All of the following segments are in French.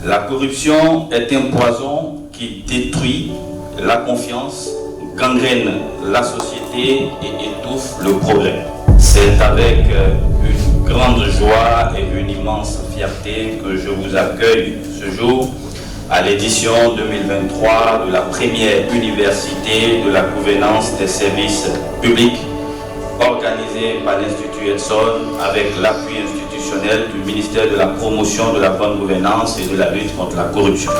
La corruption est un poison qui détruit la confiance, gangrène la société et étouffe le progrès. C'est avec une grande joie et une immense fierté que je vous accueille ce jour à l'édition 2023 de la première université de la gouvernance des services publics organisée par l'Institut Edson avec l'appui institutionnel du ministère de la promotion de la bonne gouvernance et de la lutte contre la corruption.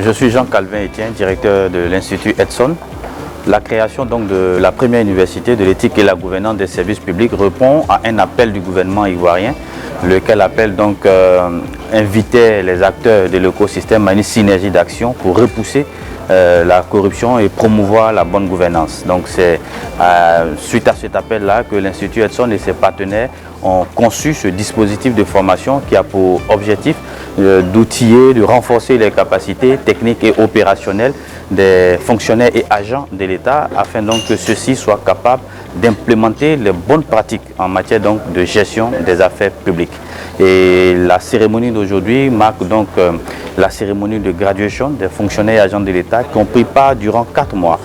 Je suis Jean-Calvin Etienne, directeur de l'Institut Edson. La création donc de la première université de l'éthique et la gouvernance des services publics répond à un appel du gouvernement ivoirien, lequel appel donc invitait les acteurs de l'écosystème à une synergie d'action pour repousser la corruption et promouvoir la bonne gouvernance. Donc c'est suite à cet appel-là que l'Institut Edson et ses partenaires ont conçu ce dispositif de formation qui a pour objectif d'outiller, de renforcer les capacités techniques et opérationnelles des fonctionnaires et agents de l'État afin donc que ceux-ci soient capables d'implémenter les bonnes pratiques en matière donc de gestion des affaires publiques. Et la cérémonie d'aujourd'hui marque donc la cérémonie de graduation des fonctionnaires et agents de l'État qui ont pris part durant 4 mois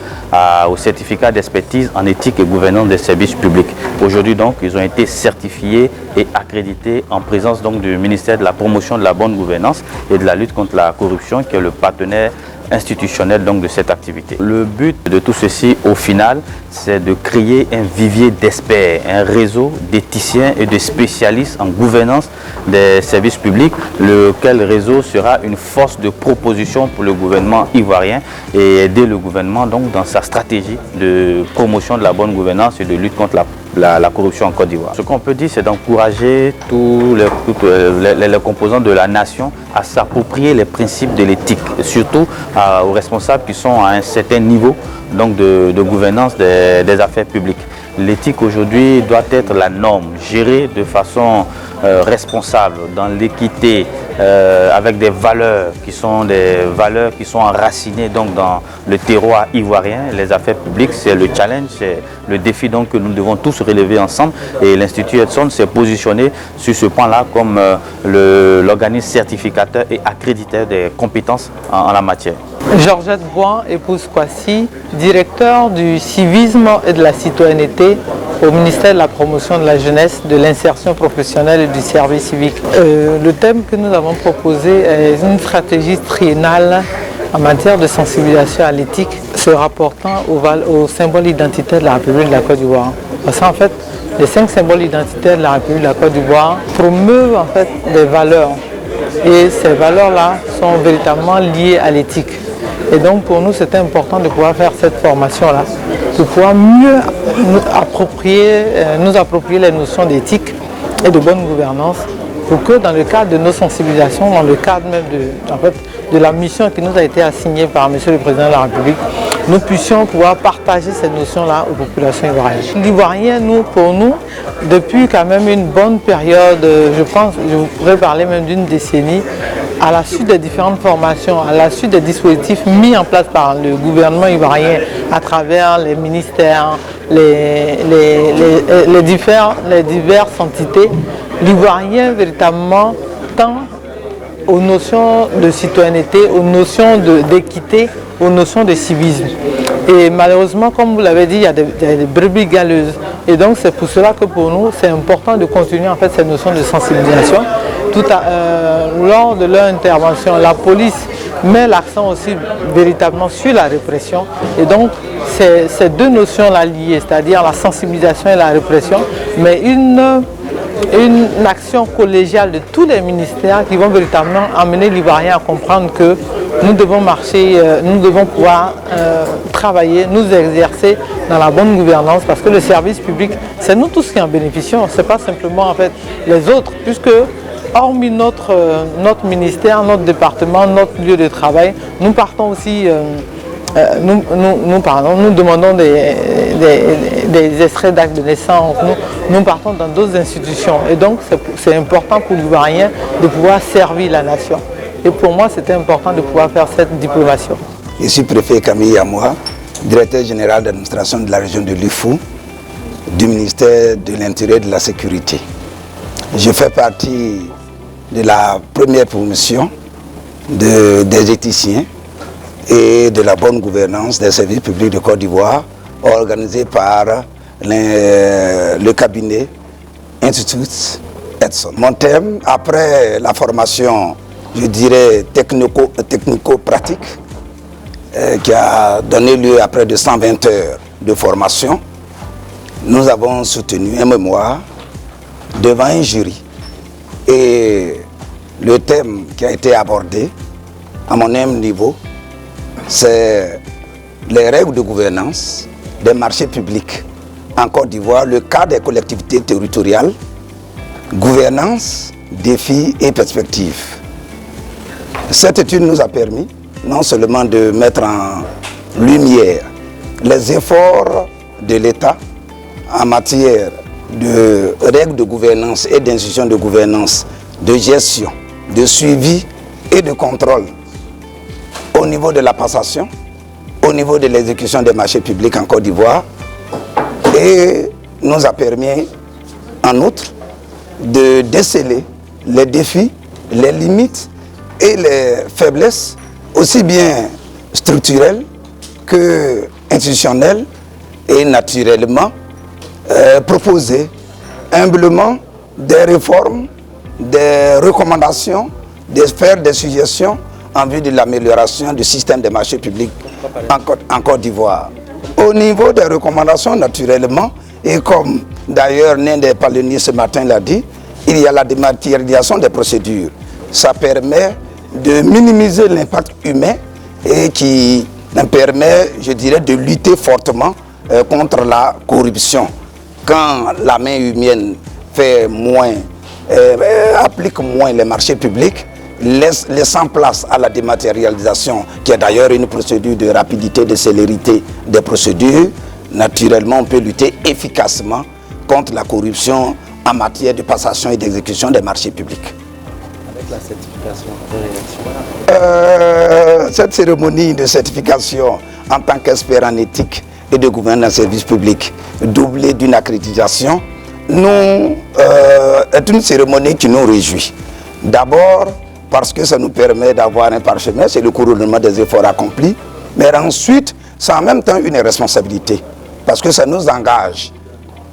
au certificat d'expertise en éthique et gouvernance des services publics. Aujourd'hui donc, ils ont été certifiés et accrédités en présence donc du ministère de la promotion de la bonne gouvernance et de la lutte contre la corruption qui est le partenaire institutionnel donc de cette activité. Le but de tout ceci au final, c'est de créer un vivier d'experts, un réseau d'éthiciens et de spécialistes en gouvernance des services publics, lequel réseau sera une force de proposition pour le gouvernement ivoirien et aider le gouvernement donc dans sa stratégie de promotion de la bonne gouvernance et de lutte contre la corruption en Côte d'Ivoire. Ce qu'on peut dire, c'est d'encourager tous les composants de la nation à s'approprier les principes de l'éthique, surtout aux responsables qui sont à un certain niveau donc de gouvernance des affaires publiques. L'éthique aujourd'hui doit être la norme, gérée de façon responsable, dans l'équité, avec des valeurs qui sont enracinées donc dans le terroir ivoirien. Les affaires publiques, c'est le challenge, c'est le défi donc que nous devons tous relever ensemble. Et l'Institut Edson s'est positionné sur ce point-là comme l'organisme certificateur et accréditeur des compétences en la matière. Georgette Boin, épouse Kwasi, directeur du civisme et de la citoyenneté au ministère de la promotion de la jeunesse, de l'insertion professionnelle et du service civique. Le thème que nous avons proposé est une stratégie triennale en matière de sensibilisation à l'éthique se rapportant au symbole identitaire de la République de la Côte d'Ivoire. Parce qu'en fait, les 5 symboles identitaires de la République de la Côte d'Ivoire promeuvent en fait des valeurs. Et ces valeurs-là sont véritablement liées à l'éthique. Et donc pour nous, c'était important de pouvoir faire cette formation-là, de pouvoir mieux nous approprier les notions d'éthique et de bonne gouvernance, pour que dans le cadre de nos sensibilisations, dans le cadre même de la mission qui nous a été assignée par M. le Président de la République, nous puissions pouvoir partager cette notion-là aux populations ivoiriennes. L'Ivoirien, pour nous, depuis quand même une bonne période, je pense, je pourrais parler même d'une décennie, à la suite des différentes formations, à la suite des dispositifs mis en place par le gouvernement ivoirien à travers les ministères, les diverses entités, l'Ivoirien véritablement tend aux notions de citoyenneté, aux notions d'équité, aux notions de civisme. Et malheureusement, comme vous l'avez dit, il y a des brebis galeuses. Et donc c'est pour cela que pour nous, c'est important de continuer en fait ces notions de sensibilisation. Lors de leur intervention, la police met l'accent aussi véritablement sur la répression. Et donc ces deux notions-là liées, c'est-à-dire la sensibilisation et la répression, mais une action collégiale de tous les ministères qui vont véritablement amener l'Ivoirien à comprendre que nous devons marcher, nous devons pouvoir travailler, nous exercer dans la bonne gouvernance, parce que le service public, c'est nous tous qui en bénéficions, ce n'est pas simplement en fait les autres, puisque hormis notre ministère, notre département, notre lieu de travail, nous partons aussi, nous demandons des extraits d'actes de naissance, nous partons dans d'autres institutions. Et donc c'est important pour l'Ivoirien de pouvoir servir la nation. Et pour moi, c'était important de pouvoir faire cette diplomatie. Je suis préfet Camille Yamoua, directeur général d'administration de la région de Lufou, du ministère de l'Intérieur et de la Sécurité. Je fais partie de la première promotion des éthiciens et de la bonne gouvernance des services publics de Côte d'Ivoire, organisée par le cabinet Institut Edson. Mon thème, après la formation, je dirais, technico-pratique, qui a donné lieu à près de 120 heures de formation, nous avons soutenu un mémoire devant un jury. Et le thème qui a été abordé, à mon humble niveau, c'est les règles de gouvernance des marchés publics en Côte d'Ivoire, le cas des collectivités territoriales, gouvernance, défis et perspectives. Cette étude nous a permis non seulement de mettre en lumière les efforts de l'État en matière de règles de gouvernance et d'institutions de gouvernance, de gestion, de suivi et de contrôle au niveau de la passation, au niveau de l'exécution des marchés publics en Côte d'Ivoire, et nous a permis en outre de déceler les défis, les limites et les faiblesses aussi bien structurelles que institutionnelles et naturellement proposer humblement des réformes, des recommandations, faire des suggestions en vue de l'amélioration du système des marchés publics en Côte d'Ivoire. Au niveau des recommandations, naturellement, et comme d'ailleurs l'un des palonniers ce matin l'a dit, il y a la dématérialisation des procédures. Ça permet de minimiser l'impact humain et qui permet, je dirais, de lutter fortement contre la corruption. Quand la main humaine fait moins, applique moins les marchés publics, laissant place à la dématérialisation, qui est d'ailleurs une procédure de rapidité, de célérité des procédures, naturellement on peut lutter efficacement contre la corruption en matière de passation et d'exécution des marchés publics. Avec la certification, cette cérémonie de certification en tant qu'expert en éthique et de gouvernance d'un service public, doublée d'une accréditation, est une cérémonie qui nous réjouit. D'abord, parce que ça nous permet d'avoir un parchemin, c'est le couronnement des efforts accomplis, mais ensuite, c'est en même temps une responsabilité, parce que ça nous engage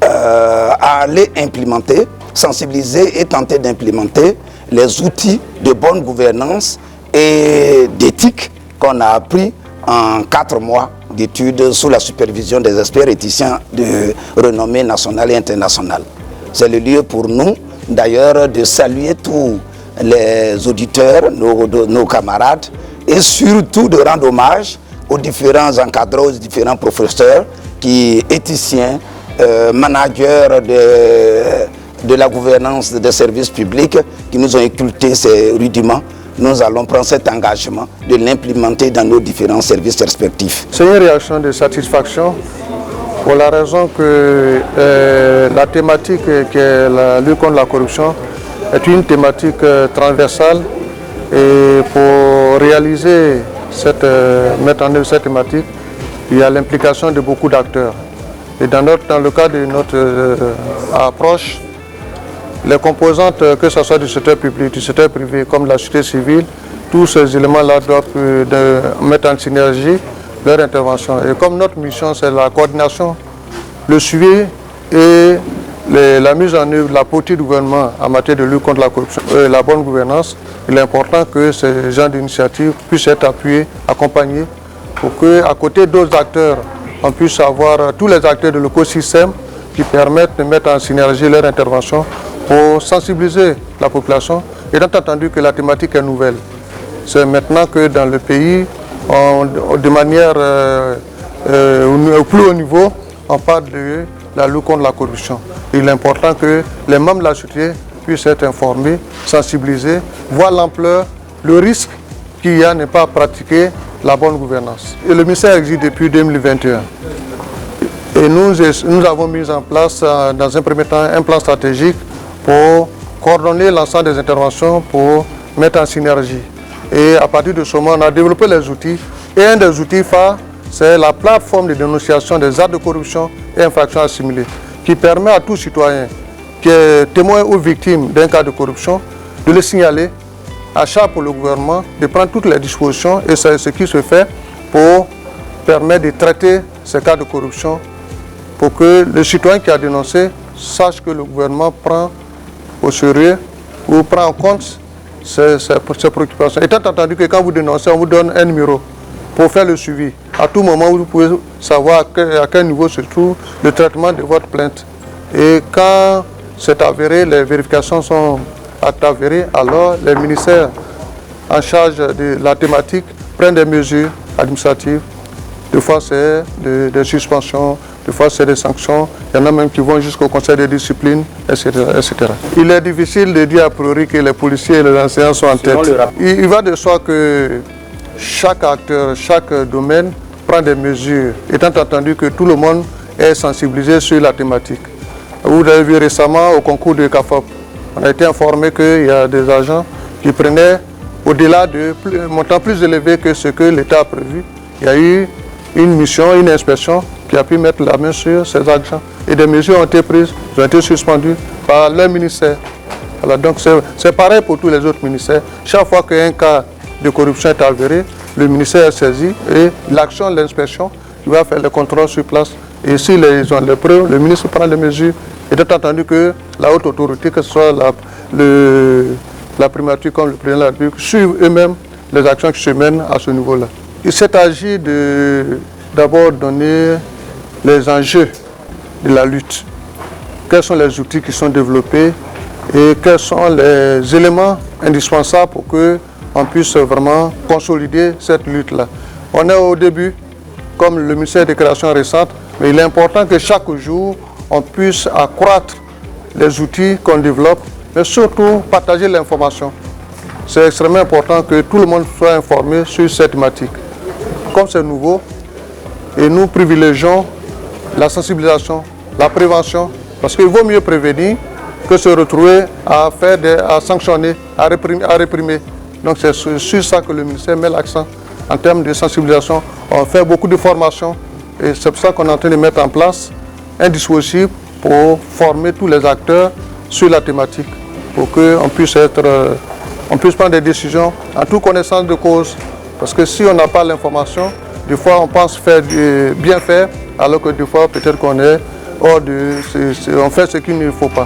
à aller implémenter, sensibiliser et tenter d'implémenter les outils de bonne gouvernance et d'éthique qu'on a appris en 4 mois d'études sous la supervision des experts éthiciens de renommée nationale et internationale. C'est le lieu pour nous, d'ailleurs, de saluer tous les auditeurs, nos camarades, et surtout de rendre hommage aux différents encadreurs, aux différents professeurs, éthiciens, managers de la gouvernance des services publics qui nous ont inculqué ces rudiments. Nous allons prendre cet engagement de l'implémenter dans nos différents services respectifs. C'est une réaction de satisfaction pour la raison que la thématique qui est la lutte contre la corruption est une thématique transversale et pour réaliser mettre en œuvre cette thématique, il y a l'implication de beaucoup d'acteurs. Et dans le cadre de notre approche, les composantes, que ce soit du secteur public, du secteur privé, comme la société civile, tous ces éléments-là doivent mettre en synergie leur intervention. Et comme notre mission, c'est la coordination, le suivi et la mise en œuvre de la politique du gouvernement en matière de lutte contre la corruption et la bonne gouvernance, il est important que ces genres d'initiatives puissent être appuyés, accompagnés, pour qu'à côté d'autres acteurs, on puisse avoir tous les acteurs de l'écosystème qui permettent de mettre en synergie leur intervention pour sensibiliser la population, étant entendu que la thématique est nouvelle. C'est maintenant que dans le pays, de manière au plus haut niveau, on parle de la lutte contre la corruption. Il est important que les membres de la société puissent être informés, sensibilisés, voir l'ampleur, le risque qu'il y a à ne pas pratiquer la bonne gouvernance. Et le ministère existe depuis 2021. Et nous avons mis en place, dans un premier temps, un plan stratégique pour coordonner l'ensemble des interventions, pour mettre en synergie. Et à partir de ce moment, on a développé les outils. Et un des outils phares, c'est la plateforme de dénonciation des actes de corruption et infractions assimilées, qui permet à tout citoyen qui est témoin ou victime d'un cas de corruption de le signaler, à charge pour le gouvernement de prendre toutes les dispositions, et c'est ce qui se fait pour permettre de traiter ces cas de corruption, pour que le citoyen qui a dénoncé sache que le gouvernement prend au sérieux ou prend en compte ces préoccupations. Étant entendu que quand vous dénoncez, on vous donne un numéro pour faire le suivi. À tout moment, vous pouvez savoir à quel niveau se trouve le traitement de votre plainte. Et quand c'est avéré, les vérifications sont avérées, alors les ministères en charge de la thématique prennent des mesures administratives. Des fois, c'est des suspensions, des fois, c'est des sanctions. Il y en a même qui vont jusqu'au conseil de discipline, etc., etc. Il est difficile de dire a priori que les policiers et les enseignants sont en tête. Il va de soi que chaque acteur, chaque domaine prend des mesures, étant entendu que tout le monde est sensibilisé sur la thématique. Vous avez vu récemment au concours de CAFOP, on a été informé qu'il y a des agents qui prenaient au-delà de montant plus élevé que ce que l'État a prévu. Il y a eu une mission, une inspection qui a pu mettre la main sur ces agents. Et des mesures ont été prises, ont été suspendues par leur ministère. Alors donc c'est pareil pour tous les autres ministères. Chaque fois qu'un cas de corruption est avéré, le ministère est saisi et l'action de l'inspection qui va faire le contrôle sur place. Et s'ils ont les preuves, le ministre prend les mesures. Étant entendu que la haute autorité, que ce soit la primature comme le président de la République, suivent eux-mêmes les actions qui se mènent à ce niveau-là. Il s'est agi d'abord donner les enjeux de la lutte. Quels sont les outils qui sont développés et quels sont les éléments indispensables pour qu'on puisse vraiment consolider cette lutte-là. On est au début, comme le ministère des Créations récentes, mais il est important que chaque jour, on puisse accroître les outils qu'on développe, mais surtout partager l'information. C'est extrêmement important que tout le monde soit informé sur cette thématique. Comme c'est nouveau, et nous privilégions la sensibilisation, la prévention, parce qu'il vaut mieux prévenir que se retrouver à sanctionner, à réprimer. Donc c'est sur ça que le ministère met l'accent en termes de sensibilisation. On fait beaucoup de formations et c'est pour ça qu'on est en train de mettre en place un dispositif pour former tous les acteurs sur la thématique, pour qu'on puisse prendre des décisions en toute connaissance de cause. Parce que si on n'a pas l'information, des fois on pense bien faire, alors que des fois peut-être qu'on est on fait ce qu'il ne faut pas.